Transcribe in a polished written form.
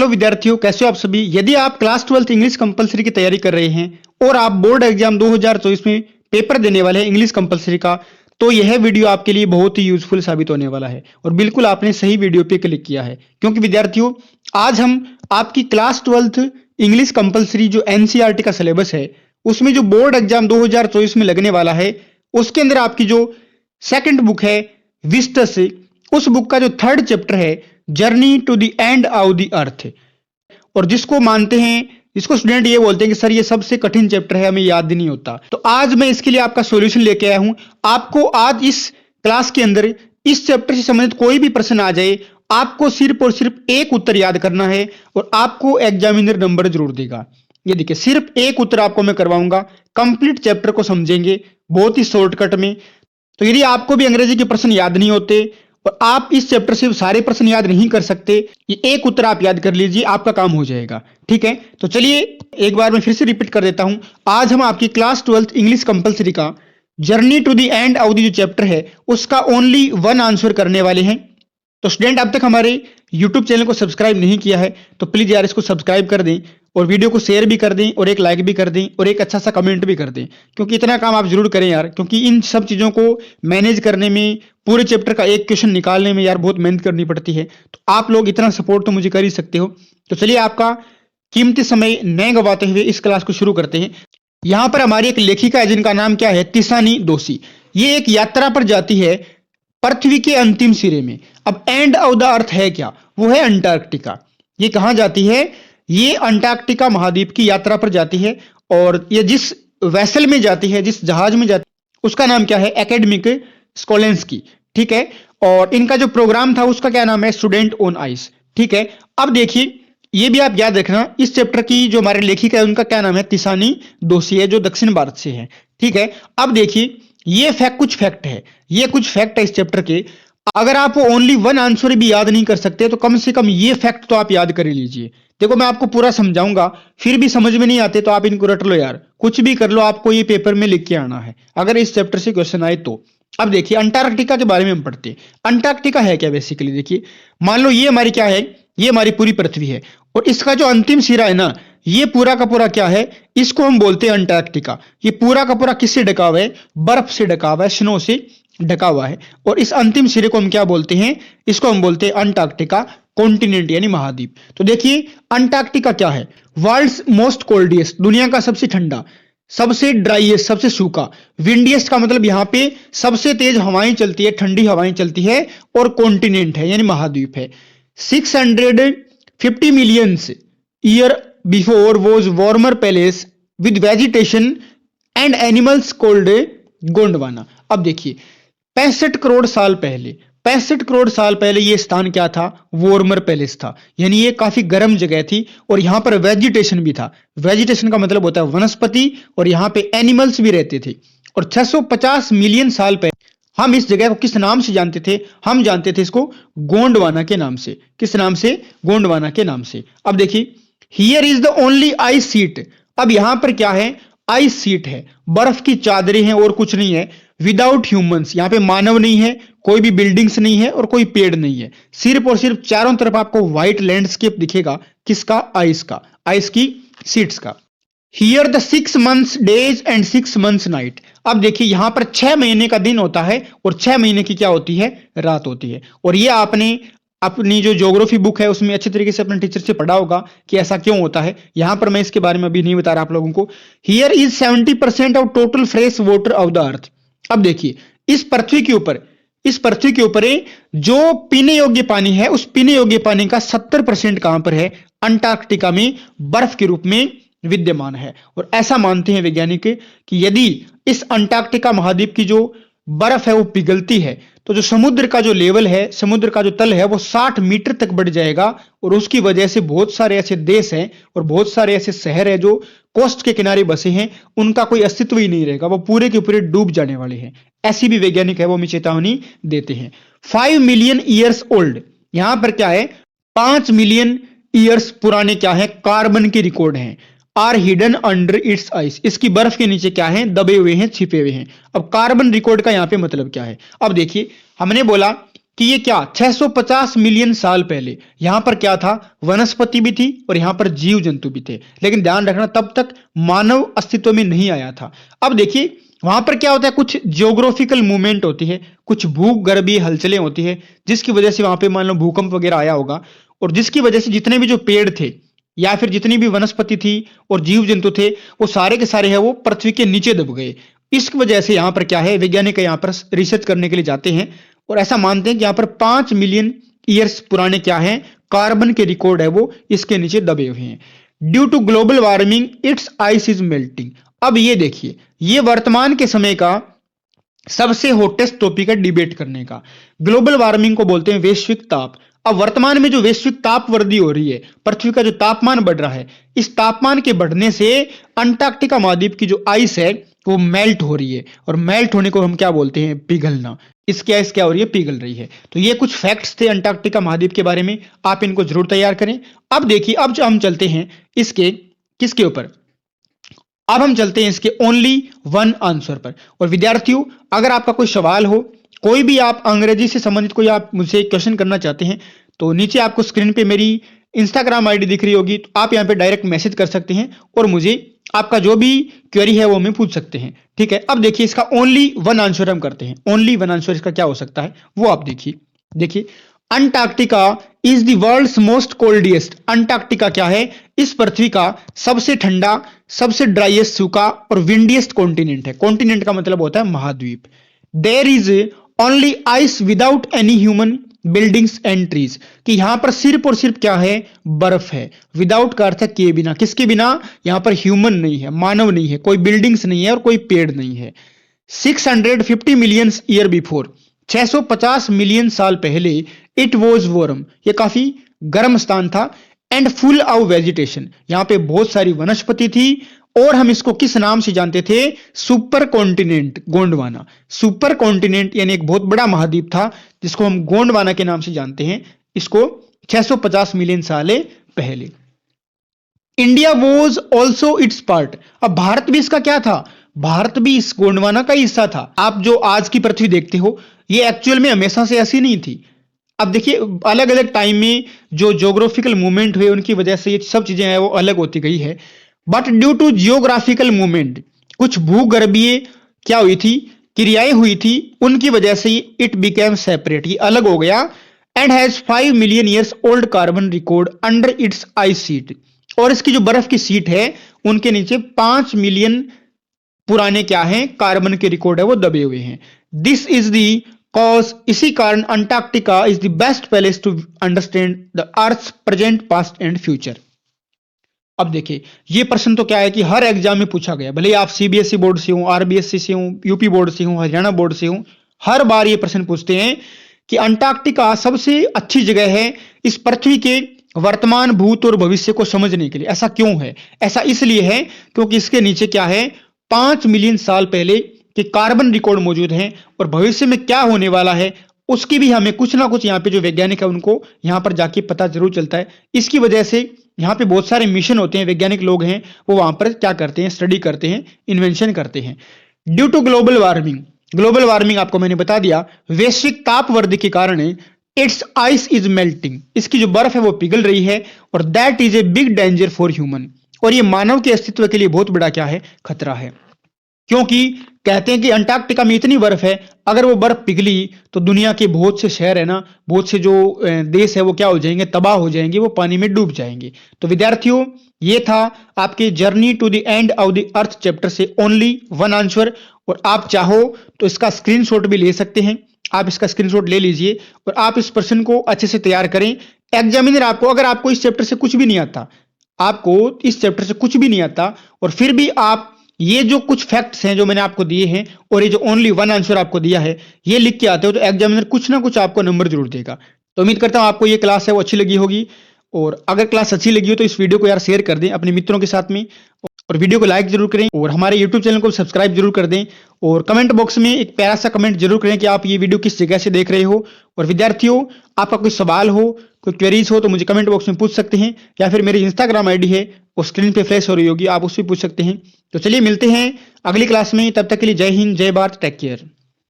Hello विद्यार्थियों, कैसे हो आप सभी। यदि आप क्लास 12th इंग्लिश कंपलसरी की तैयारी कर रहे हैं और आप बोर्ड एग्जाम 2024 में पेपर देने वाले हैं इंग्लिश कंपलसरी का, तो यह वीडियो आपके लिए बहुत ही यूजफुल साबित होने वाला है। और बिल्कुल आपने सही वीडियो पे क्लिक किया है, क्योंकि विद्यार्थियों आज हम आपकी क्लास 12th इंग्लिश कंपलसरी जो एनसीईआरटी का सिलेबस है, उसमें जो बोर्ड एग्जाम 2024 में लगने वाला है, उसके अंदर आपकी जो सेकंड बुक है विस्टस, उस बुक का जो थर्ड चैप्टर है journey to the end of the earth, और जिसको मानते हैं, इसको स्टूडेंट ये बोलते हैं कि सर ये सबसे कठिन चैप्टर है, हमें याद नहीं होता। तो आज मैं इसके लिए आपका सॉल्यूशन लेके आया हूं। आपको आज इस क्लास के अंदर इस चैप्टर से संबंधित कोई भी प्रश्न आ जाए, आपको सिर्फ और सिर्फ एक उत्तर याद करना है और आपको एग्जामिनर नंबर जरूर देगा। ये देखिए, सिर्फ एक उत्तर आपको मैं करवाऊंगा, कंप्लीट चैप्टर को समझेंगे बहुत ही शॉर्टकट में। तो यदि आपको भी अंग्रेजी के प्रश्न याद नहीं होते और आप इस चैप्टर से सारे प्रश्न याद नहीं कर सकते, ये एक उत्तर आप याद कर लीजिए, आपका काम हो जाएगा। ठीक है, तो चलिए एक बार मैं फिर से रिपीट कर देता हूं। आज हम आपकी क्लास 12th इंग्लिश कंपलसरी का journey to the end of the जो चैप्टर है उसका ओनली वन आंसर करने वाले हैं। तो स्टूडेंट अब तक हमारे YouTube चैनल को सब्सक्राइब नहीं किया है तो प्लीज यार इसको सब्सक्राइब कर दें और वीडियो को शेयर भी कर दें और एक लाइक भी कर दें और एक अच्छा सा कमेंट भी कर दें, क्योंकि इतना काम आप जरूर करें यार, क्योंकि इन सब चीजों को मैनेज करने में, पूरे चैप्टर का एक क्वेश्चन निकालने में यार बहुत मेहनत करनी पड़ती है। तो आप लोग इतना सपोर्ट तो मुझे कर ही सकते हो। तो चलिए आपका कीमती समय न गवाते हुए इस क्लास को शुरू करते हैं। यहाँ पर हमारी एक लेखिका है जिनका नाम क्या है, तिसानी दोषी। ये एक यात्रा पर जाती है पृथ्वी के अंतिम सिरे में। अब एंड ऑफ द अर्थ है क्या, वो है अंटार्कटिका। ये कहां जाती है, ये अंटार्कटिका महाद्वीप की यात्रा पर जाती है। और ये जिस वेसल में जाती है, जिस जहाज में जाती है, उसका नाम क्या है, एकेडमिक स्कोलेंस्की। ठीक है, और इनका जो प्रोग्राम था उसका क्या नाम है, स्टूडेंट ऑन आइस। ठीक है, अब देखिए ये भी आप याद रखना, इस चैप्टर की जो हमारे लेखिका है उनका क्या नाम है, तिसानी दोषी है, जो दक्षिण भारत से है। ठीक है, अब देखिए ये कुछ फैक्ट है, ये कुछ फैक्ट है इस चैप्टर के। अगर आप ओनली वन आंसर भी याद नहीं कर सकते तो कम से कम ये फैक्ट तो आप याद कर ही लीजिए। देखो मैं आपको पूरा समझाऊंगा, फिर भी समझ में नहीं आते तो आप इनको रट लो यार, कुछ भी कर लो, आपको ये पेपर में लिख के आना है अगर इस चैप्टर से क्वेश्चन आए तो। अब देखिए अंटार्कटिका के बारे में हम पढ़ते हैं। अंटार्कटिका है क्या, बेसिकली देखिए, मान लो ये हमारी क्या है, ये हमारी पूरी पृथ्वी है और इसका जो अंतिम सिरा है ना, ये पूरा का पूरा क्या है, इसको हम बोलते हैं अंटार्कटिका। ये पूरा का पूरा किससे ढका हुआ है, बर्फ से ढका हुआ है, स्नो से ढका हुआ है। और इस अंतिम सिरे को हम क्या बोलते हैं, इसको हम बोलते हैं अंटार्कटिका कॉन्टिनेंट यानी महाद्वीप। तो देखिए अंटार्कटिका क्या है, वर्ल्ड्स मोस्ट कोल्डिएस्ट, दुनिया का सबसे ठंडा, सबसे ड्राईएस्ट, सबसे सूखा, विंडिएस्ट का मतलब यहां पे सबसे तेज हवाएं चलती है, ठंडी हवाएं चलती है, और कॉन्टिनेंट है यानी महाद्वीप है। 650 million year before was warmer place with vegetation and animals called Gondwana. अब देखिए 65 करोड़ साल पहले, 65 करोड़ साल पहले ये स्थान क्या था, वार्मर पैलेस था, यानी ये काफी गर्म जगह थी और यहां पर वेजिटेशन भी था। वेजिटेशन का मतलब होता है वनस्पति, और यहां पे एनिमल्स भी रहते थे। और 650 मिलियन साल पहले हम इस जगह को किस नाम से जानते थे, हम जानते थे इसको गोंडवाना के नाम से। किस नाम से, गोंडवाना के नाम से। अब देखिए here is the only ice seat. अब यहां पर क्या है, आइस सीट है, बर्फ की चादरें हैं और कुछ नहीं है। विदाउट ह्यूमंस, यहां पे मानव नहीं है, कोई भी बिल्डिंग्स नहीं है और कोई पेड़ नहीं है, सिर्फ और सिर्फ चारों तरफ आपको व्हाइट लैंडस्केप दिखेगा। किसका, आइस का, आइस की सीट्स का। Here the 6 months days and 6 months night. अब देखिए यहां पर 6 महीने का दिन होता है और 6 महीने की क्या होती है, रात होती है। और ये आपने अपनी जो ज्योग्राफी बुक है उसमें अच्छे तरीके से अपने टीचर से पढ़ा होगा कि ऐसा क्यों होता है। यहां पर मैं इसके बारे में अभी नहीं बता रहा आप लोगों को। Here is 70% of total fresh water of the अर्थ। अब देखिए इस पृथ्वी के ऊपर, इस पृथ्वी के ऊपर जो पीने योग्य पानी है, उस पीने योग्य पानी का 70% कहां पर है, अंटार्कटिका में बर्फ के रूप में विद्यमान है। और ऐसा मानते हैं वैज्ञानिक कि यदि इस अंटार्कटिका महाद्वीप की जो बर्फ है वो पिघलती है तो जो समुद्र का जो लेवल है, समुद्र का जो तल है वो 60 मीटर तक बढ़ जाएगा। और उसकी वजह से बहुत सारे ऐसे देश हैं और बहुत सारे ऐसे शहर हैं जो कोस्ट के किनारे बसे हैं, उनका कोई अस्तित्व ही नहीं रहेगा, वो पूरे के पूरे डूब जाने वाले हैं। ऐसी भी वैज्ञानिक है वो हमें चेतावनी देते हैं। 5 मिलियन ईयर्स ओल्ड, यहां पर क्या है, 5 मिलियन ईयर्स पुराने क्या है, कार्बन के रिकॉर्ड हैं। Are hidden under its ice, इसकी बर्फ के नीचे क्या है, दबे हुए हैं, छिपे हुए हैं। अब कार्बन रिकॉर्ड का यहां पे मतलब क्या है, अब देखिए हमने बोला कि ये क्या 650 मिलियन साल पहले यहां पर क्या था, वनस्पति भी थी और यहां पर जीव जंतु भी थे, लेकिन ध्यान रखना तब तक मानव अस्तित्व में नहीं आया था। अब देखिए वहां पर क्या होता है, कुछ जियोग्राफिकल मूवमेंट होती है, कुछ भूगर्भीय हलचलें होती है, जिसकी वजह से वहां पे मान लो भूकंप वगैरह आया होगा, और जिसकी वजह से जितने भी जो पेड़ थे या फिर जितनी भी वनस्पति थी और जीव जंतु थे वो सारे के सारे है वो पृथ्वी के नीचे दब गए। इस वजह से यहाँ पर क्या है, वैज्ञानिक यहाँ पर रिसर्च करने के लिए जाते हैं और ऐसा मानते हैं कि यहाँ पर 5 मिलियन ईयर्स पुराने क्या है, कार्बन के रिकॉर्ड है वो इसके नीचे दबे हुए हैं। Due to global warming its ice is melting. अब ये देखिए, ये वर्तमान के समय का सबसे हॉटेस्ट टॉपिक है डिबेट करने का। ग्लोबल वार्मिंग को बोलते हैं वैश्विक ताप। अब वर्तमान में जो वैश्विक ताप वृद्धि हो रही है, पृथ्वी का जो तापमान बढ़ रहा है, इस तापमान के बढ़ने से अंटार्कटिका महाद्वीप की जो आइस है वो मेल्ट हो रही है, और मेल्ट होने को हम क्या बोलते हैं, पिघलना। इसकी आइस क्या हो रही है, पिघल रही है। तो ये कुछ फैक्ट्स थे अंटार्कटिका महाद्वीप के बारे में, आप इनको जरूर तैयार करें। अब देखिए, अब जो हम चलते हैं इसके किसके ऊपर, अब हम चलते हैं इसके ओनली वन आंसर पर। और विद्यार्थियों, अगर आपका कोई सवाल हो, कोई भी आप अंग्रेजी से संबंधित कोई आप मुझसे क्वेश्चन करना चाहते हैं, तो नीचे आपको स्क्रीन पे मेरी इंस्टाग्राम आईडी दिख रही होगी, तो आप यहाँ पे डायरेक्ट मैसेज कर सकते हैं और मुझे आपका जो भी क्वेरी है वो हमें पूछ सकते हैं। ठीक है, अब देखिए इसका ओनली वन आंसर हम करते हैं। ओनली वन आंसर इसका क्या हो सकता है वो आप देखिए Antarctica is the world's most coldest. Antarctica क्या है, इस पृथ्वी का सबसे ठंडा, सबसे ड्राइएस्ट, सूखा और विंडिएस्ट कॉन्टिनेंट है। कॉन्टिनेंट का मतलब होता है महाद्वीप। There is only ice without any human buildings and trees, कि यहां पर सिर्फ और सिर्फ क्या है, बर्फ है। विदाउट का अर्थ है के बिना, किसके बिना, यहां पर ह्यूमन नहीं है, मानव नहीं है, कोई बिल्डिंग्स नहीं है और कोई पेड़ नहीं है। 650 मिलियन ईयर बिफोर, 650 मिलियन साल पहले, इट वॉज वार्म, ये काफी गर्म स्थान था, एंड फुल ऑफ वेजिटेशन, यहां पे बहुत सारी वनस्पति थी, और हम इसको किस नाम से जानते थे, super continent, Gondwana. Super continent यानी एक बहुत बड़ा महाद्वीप था जिसको हम गोंडवाना के नाम से जानते हैं, इसको 650 मिलियन साल पहले। India was also it's part. अब भारत भी इसका क्या था, भारत भी इस गोंडवाना का हिस्सा था। आप जो आज की पृथ्वी देखते हो ये एक्चुअल में हमेशा से ऐसी नहीं थी। अब देखिए अलग अलग टाइम में जो ज्योग्राफिकल मूवमेंट हुए उनकी वजह से ये सब चीजें हैं वो अलग होती गई है। But due to geographical movement, कुछ भूगर्भीय क्या हुई थी, क्रियाएं हुई थी, उनकी वजह से इट बिकेम सेपरेट, ये अलग हो गया। And has 5 million years old carbon record under its ice sheet, और इसकी जो बर्फ की सीट है उनके नीचे 5 मिलियन पुराने क्या हैं, कार्बन के रिकॉर्ड है वो दबे हुए हैं। दिस इज दी कॉज, इसी कारण Antarctica is the best place to understand the earth present, past and future. अब देखिए ये प्रश्न तो क्या है कि हर एग्जाम में पूछा गया, भले आप सीबीएसई बोर्ड से हो, आरबीएसई से हो, यूपी बोर्ड से हो, हरियाणा बोर्ड से हो, हर बार ये प्रश्न पूछते हैं कि अंटार्कटिका सबसे अच्छी जगह है इस पृथ्वी के वर्तमान, भूत और भविष्य को समझने के लिए। ऐसा क्यों है, ऐसा इसलिए है क्योंकि इसके नीचे क्या है, 5 मिलियन साल पहले के कार्बन रिकॉर्ड मौजूद हैं, और भविष्य में क्या होने वाला है उसकी भी हमें कुछ ना कुछ यहाँ पे जो वैज्ञानिक है उनको यहाँ पर जाके पता जरूर चलता है। इसकी वजह से यहाँ पे बहुत सारे मिशन होते हैं, वैज्ञानिक लोग हैं वो वहां पर क्या करते हैं, स्टडी करते हैं, इन्वेंशन करते हैं। Due to global warming, global warming आपको मैंने बता दिया, वैश्विक ताप वृद्धि के कारण इट्स आइस इज मेल्टिंग, इसकी जो बर्फ है वो पिघल रही है, और that is a big danger for human, और ये मानव के अस्तित्व के लिए बहुत बड़ा क्या है, खतरा है। क्योंकि कहते हैं कि अंटार्कटिका में इतनी बर्फ है, अगर वो बर्फ पिघली तो दुनिया के बहुत से शहर है ना, बहुत से जो देश है वो क्या हो जाएंगे, तबाह हो जाएंगे, वो पानी में डूब जाएंगे। तो विद्यार्थियों ये था आपके journey to the end of the earth chapter से ओनली वन आंसर, और आप चाहो तो इसका स्क्रीनशॉट भी ले सकते हैं। आप इसका स्क्रीनशॉट ले लीजिए और आप इस प्रश्न को अच्छे से तैयार करें। एग्जामिनर आपको, अगर आपको इस चैप्टर से कुछ भी नहीं आता, आपको इस चैप्टर से कुछ भी नहीं आता, और फिर भी आप ये जो कुछ फैक्ट्स हैं जो मैंने आपको दिए हैं और ये जो ओनली वन आंसर आपको दिया है ये लिख के आते हो, तो एग्जामिनर कुछ ना कुछ आपको नंबर जरूर देगा। तो उम्मीद करता हूं आपको ये क्लास है वो अच्छी लगी होगी, और अगर क्लास अच्छी लगी हो तो इस वीडियो को यार शेयर कर दें अपने मित्रों के साथ में, और वीडियो को लाइक जरूर करें, और हमारे यूट्यूब चैनल को सब्सक्राइब जरूर कर दें, और कमेंट बॉक्स में एक प्यारा सा कमेंट जरूर करें कि आप ये वीडियो किस जगह से देख रहे हो। और विद्यार्थियों आपका कोई सवाल हो, कोई क्वेरीज हो तो मुझे कमेंट बॉक्स में पूछ सकते हैं, या फिर मेरी इंस्टाग्राम आईडी है वो स्क्रीन पे फ्लैश हो रही होगी, आप उससे पूछ सकते हैं। तो चलिए मिलते हैं अगली क्लास में, तब तक के लिए जय हिंद, जय भारत, टेक केयर।